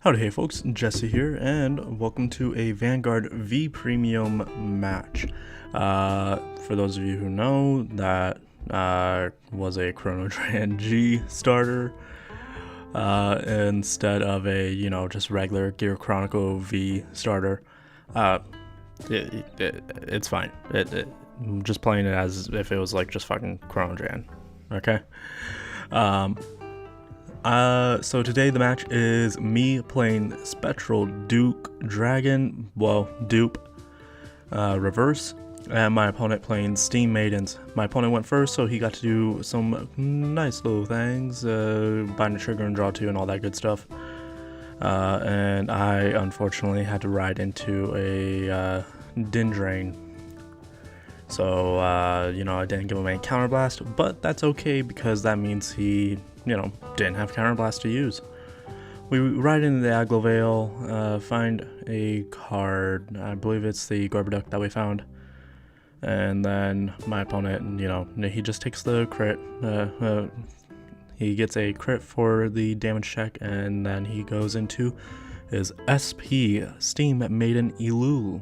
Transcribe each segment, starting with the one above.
Howdy, hey folks, Jesse here, and welcome to a Vanguard V Premium match. For those of you who know, that was a Chrono Trigger G starter instead of a, just regular Gear Chronicle V starter. It's fine. I'm just playing it as if it was like just fucking Chrono Trigger, okay? So today the match is me playing Spectral Duke Dupe Reverse, and my opponent playing Steam Maidens. My opponent went first, so he got to do some nice little things, bind a trigger and draw two and all that good stuff. And I unfortunately had to ride into a Din Drain. So, I didn't give him any counterblast, but that's okay because that means he didn't have counterblast to use. We ride into the Aglovale, find a card. I believe it's the Gorbaduck that we found. And then my opponent, he just takes the crit. He gets a crit for the damage check, and then he goes into his SP Steam Maiden Elulu,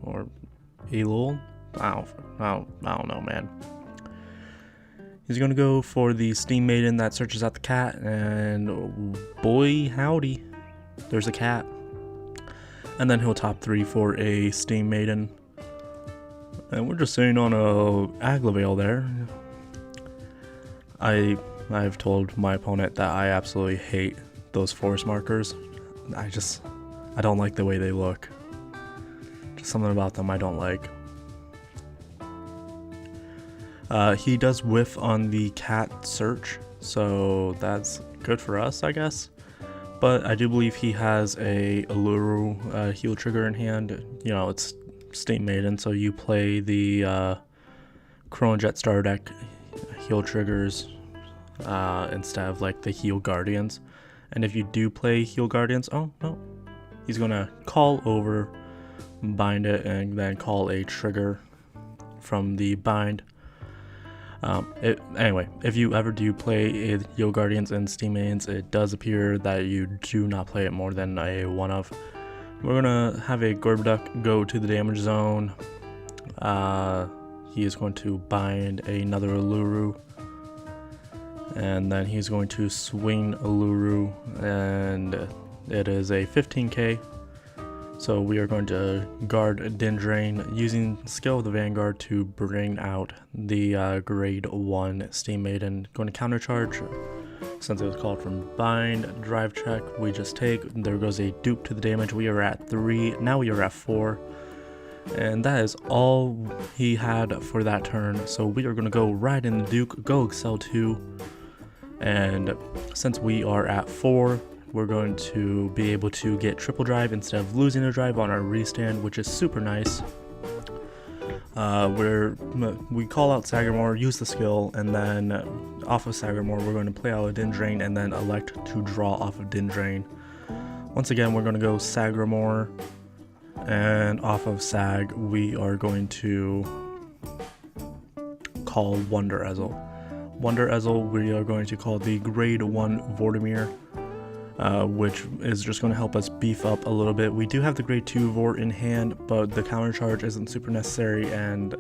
or Elul? I don't know, man. He's going to go for the Steam Maiden that searches out the cat, and boy howdy, there's a cat. And then he'll top 3 for a Steam Maiden. And we're just sitting on a Aglovale there. I've told my opponent that I absolutely hate those force markers. I don't like the way they look. Just something about them I don't like. He does whiff on the cat search, so that's good for us, I guess. But I do believe he has a Uluru heal trigger in hand. It's Steam Maiden, so you play the Chrono Jet starter deck heal triggers instead of like the heal guardians. And if you do play heal guardians, oh no, he's gonna call over, bind it, and then call a trigger from the bind. Anyway, if you ever do play Heal Guardians and Steam Maidens, it does appear that you do not play it more than a one of. We're gonna have a Gorbaduck go to the damage zone. He is going to bind another Uluru, and then he's going to swing Uluru, and it is a 15k. So we are going to guard Din Drain using skill of the Vanguard to bring out the grade 1 Steam Maiden. Going to countercharge. Since it was called from bind, drive check, we just take. There goes a dupe to the damage. We are at 3. Now we are at 4. And that is all he had for that turn. So we are going to go right in the Duke, go Excel 2. And since we are at 4, we're going to be able to get triple drive instead of losing a drive on our restand, which is super nice. We call out Sagamore, use the skill, and then off of Sagamore we're going to play out a Din Drain and then elect to draw off of Din Drain. Once again, we're going to go Sagamore, and off of Sag we are going to call Wonder Ezel. Wonder Ezel, we are going to call the grade 1 Vortimir. Which is just going to help us beef up a little bit. We do have the grade 2 Vort in hand, but the counter charge isn't super necessary, and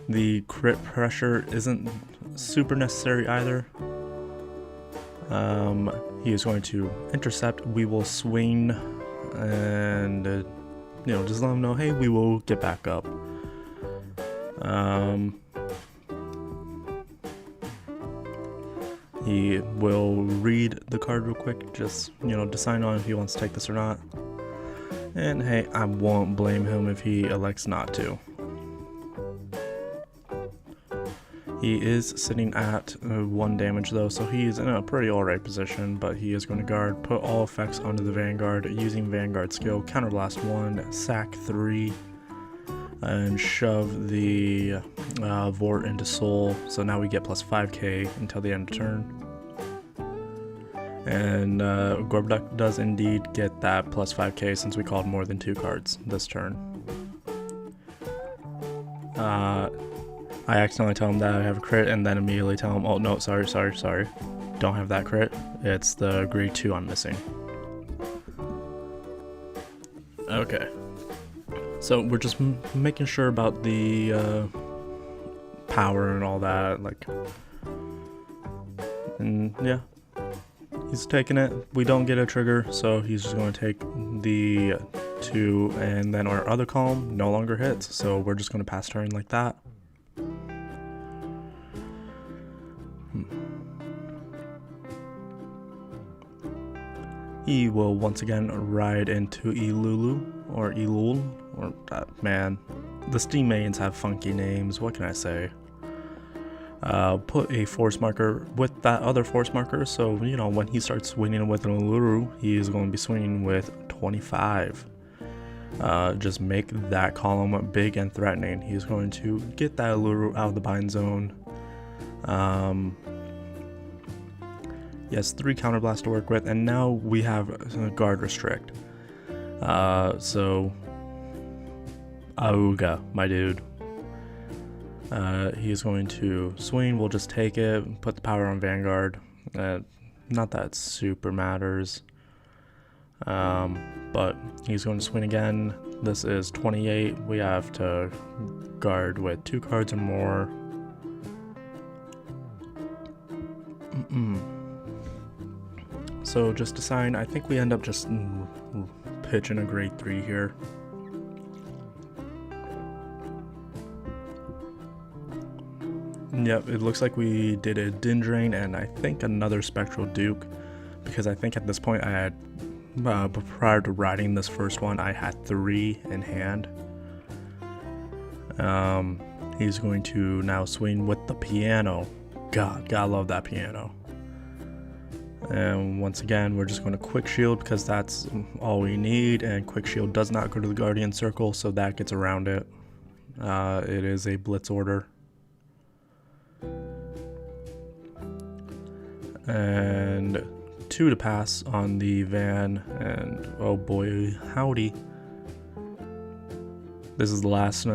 the crit pressure isn't super necessary either. He is going to intercept. We will swing and just let him know, hey, we will get back up. He will read the card real quick, just, decide on if he wants to take this or not. And hey, I won't blame him if he elects not to. He is sitting at 1 damage though, so he's in a pretty alright position, but he is going to guard, put all effects onto the Vanguard using Vanguard skill, counterblast 1, sack 3, and shove the Vort into Soul, so now we get plus 5k until the end of turn. And Gorbaduck does indeed get that plus 5k since we called more than 2 cards this turn. I accidentally tell him that I have a crit and then immediately tell him, oh no, sorry, don't have that crit, it's the grade 2 I'm missing. Okay. So we're just making sure about the power and all that, like, and yeah, he's taking it. We don't get a trigger, so he's just going to take the 2, and then our other column no longer hits, so we're just going to pass turn like that. He will once again ride into Elulu, or Elul, or man, the Steam Maidens have funky names, what can I say? Put a force marker with that other force marker, so you know when he starts swinging with an Elulu, he is going to be swinging with 25. Just make that column big and threatening. He's going to get that Elulu out of the bind zone. Yes, 3 counterblast to work with, and now we have a guard restrict. So Auga, my dude. He's going to swing. We'll just take it, put the power on Vanguard. Not that it super matters. But he's going to swing again. This is 28. We have to guard with 2 cards or more. So just assign, I think we end up just pitching a grade 3 here. Yep, it looks like we did a Din Drain and I think another Spectral Duke, because I think at this point I had, prior to riding this first one, I had 3 in hand. He's going to now swing with the piano. Gotta love that piano. And once again, we're just going to quick shield because that's all we need, and quick shield does not go to the Guardian Circle, so that gets around it. It is a blitz order. And 2 to pass on the van, and oh boy, howdy. This is the last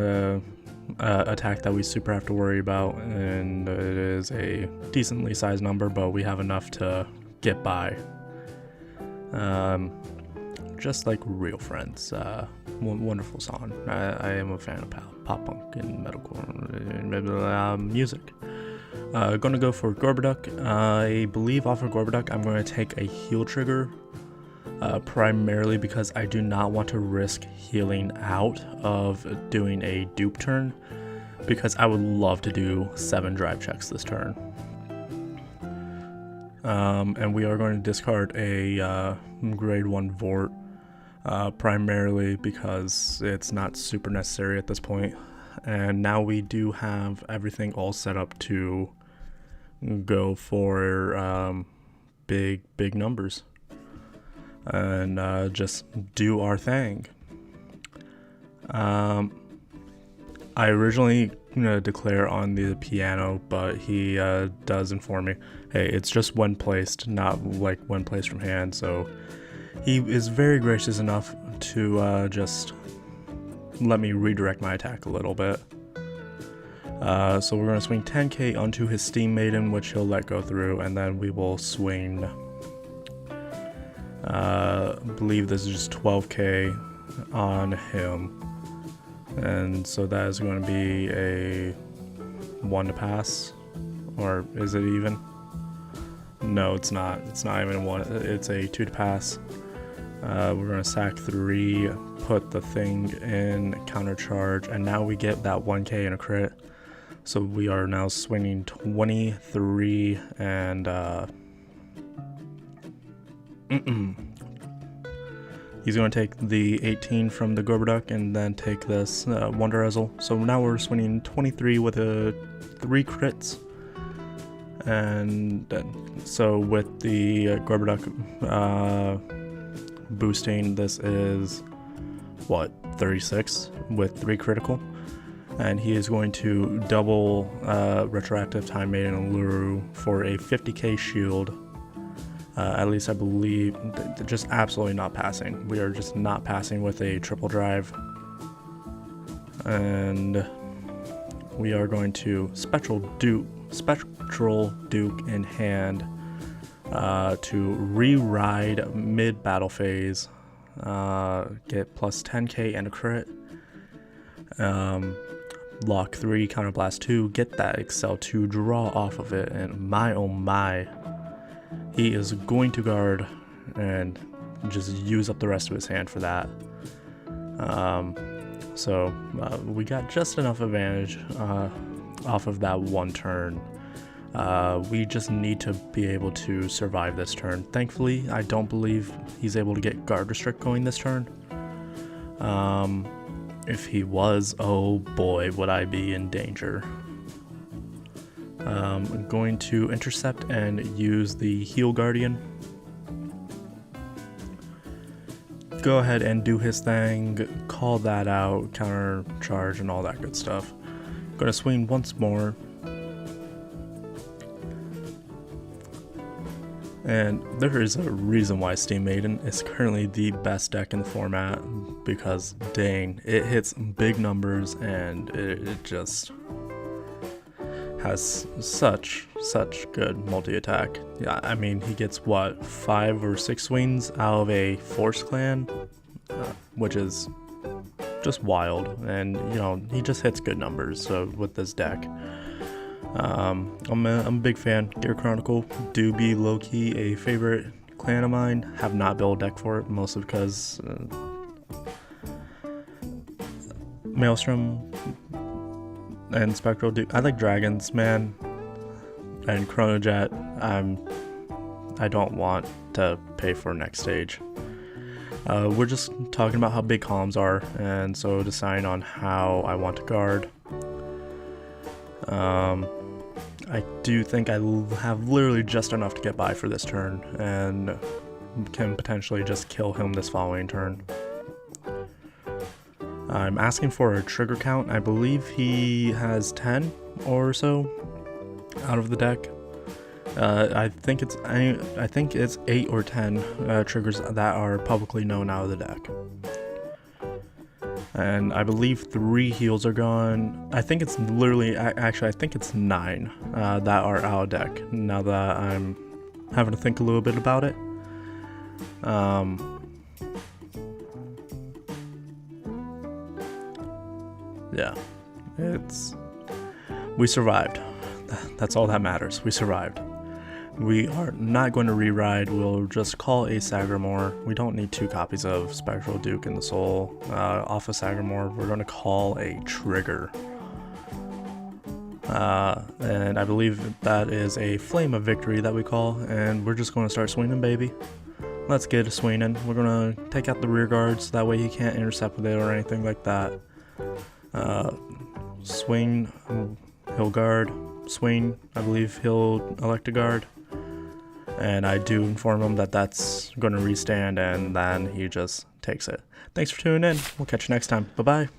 attack that we super have to worry about, and it is a decently sized number, but we have enough to get by. Just like Real Friends. Wonderful song. I am a fan of pop punk and metalcore music. Gonna go for Gorbaduck. I believe off of Gorbaduck I'm going to take a heal trigger, primarily because I do not want to risk healing out of doing a dupe turn, because I would love to do 7 drive checks this turn. And we are going to discard a grade 1 Vort, primarily because it's not super necessary at this point. And now we do have everything all set up to go for big numbers and just do our thing. I originally declare on the piano, but he does inform me, hey, it's just when placed, not like when placed from hand. So he is very gracious enough to just let me redirect my attack a little bit. So we're going to swing 10k onto his Steam Maiden, which he'll let go through, and then we will swing, I believe this is just 12k on him. And so that is going to be a 1 to pass, or is it even? No, it's not. It's not even a 1. It's a 2 to pass. We're going to sack 3, put the thing in counter charge, and now we get that 1k in a crit. So we are now swinging 23 and he's going to take the 18 from the Gorbaduck and then take this Wonder Ezel. So now we're swinging 23 with a 3 crits. And so with the Gorbaduck boosting, this is what, 36 with 3 critical. And he is going to double retroactive Time Maiden and Luru for a 50k shield. At least I believe, just absolutely not passing. We are just not passing with a triple drive. And we are going to Spectral Duke in hand to re-ride mid-battle phase. get plus 10k and a crit. Lock 3, counterblast 2, get that Excel 2, draw off of it, and my oh my, he is going to guard and just use up the rest of his hand for that. So we got just enough advantage off of that one turn. We just need to be able to survive this turn. Thankfully, I don't believe he's able to get guard restrict going this turn. If he was, oh boy, would I be in danger. I'm going to intercept and use the heal guardian. Go ahead and do his thing, call that out, counter charge and all that good stuff. Gonna swing once more. And there is a reason why Steam Maiden is currently the best deck in the format, because dang, it hits big numbers and it just has such good multi-attack. Yeah, I mean, he gets what, 5 or 6 swings out of a Force Clan, which is just wild, and you know, he just hits good numbers. So with this deck, I'm a big fan. Gear Chronicle do be low-key a favorite clan of mine. Have not built a deck for it, mostly because Maelstrom and Spectral do. I like dragons, man, and Chronojet. I don't want to pay for next stage. We're just talking about how big columns are, and so deciding on how I want to guard. I do think I have literally just enough to get by for this turn, and can potentially just kill him this following turn. I'm asking for a trigger count. I believe he has 10 or so out of the deck. I think it's 8 or 10 triggers that are publicly known out of the deck. And I believe 3 heals are gone. I think it's literally, actually I think it's 9 that are out of deck, now that I'm having to think a little bit about it. Yeah, we survived. That's all that matters. We survived. We are not going to re-ride. We'll just call a Sagamore. We don't need 2 copies of Spectral Duke in the Soul. Off of Sagamore, we're going to call a Trigger. And I believe that is a Flame of Victory that we call. And we're just going to start swinging, baby. Let's get a swinging. We're going to take out the rear guards. That way he can't intercept with it or anything like that. Swing, he'll guard. Swing, I believe he'll elect a guard. And I do inform him that that's going to restand, and then he just takes it. Thanks for tuning in. We'll catch you next time. Bye-bye.